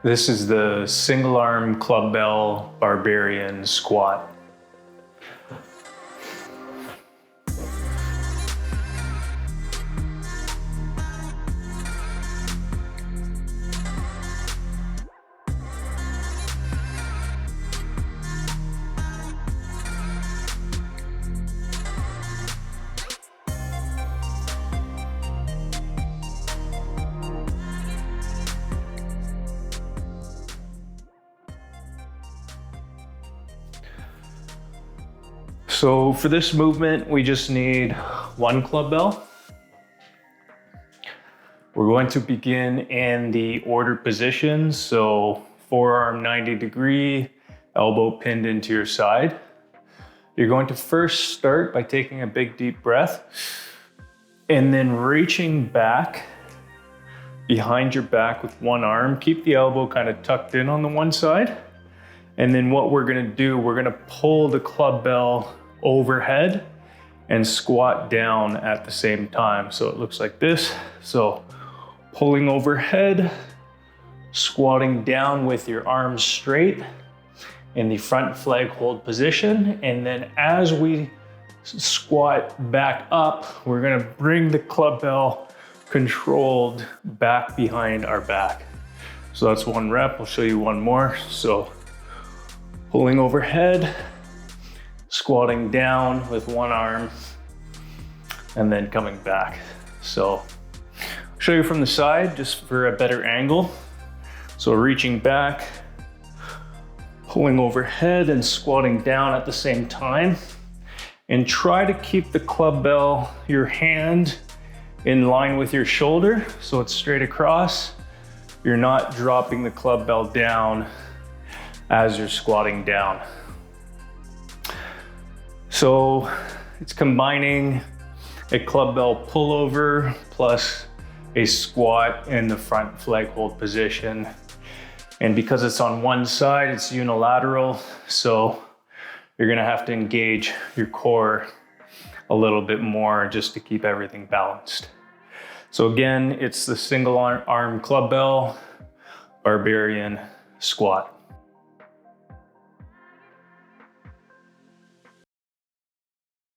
This is the single arm Clubbell Barbarian squat. So for this movement, we just need one Clubbell. We're going to begin in the ordered position. So forearm 90 degree, elbow pinned into your side. You're going to first start by taking a big deep breath and then reaching back behind your back with one arm. Keep the elbow kind of tucked in on the one side. And then what we're gonna do, we're gonna pull the Clubbell overhead and squat down at the same time. So it looks like this. So pulling overhead, squatting down with your arms straight in the front flag hold position. And then as we squat back up, we're gonna bring the Clubbell controlled back behind our back. So that's one rep. I'll show you one more. So pulling overhead, squatting down with one arm, and then coming back. So I'll show you from the side just for a better angle. So reaching back, pulling overhead and squatting down at the same time. And try to keep the Clubbell, your hand, in line with your shoulder, so it's straight across. You're not dropping the Clubbell down as you're squatting down. So it's combining a Clubbell pullover plus a squat in the front flag hold position. And because it's on one side, it's unilateral, so you're gonna have to engage your core a little bit more just to keep everything balanced. So again, it's the single arm Clubbell Barbarian squat.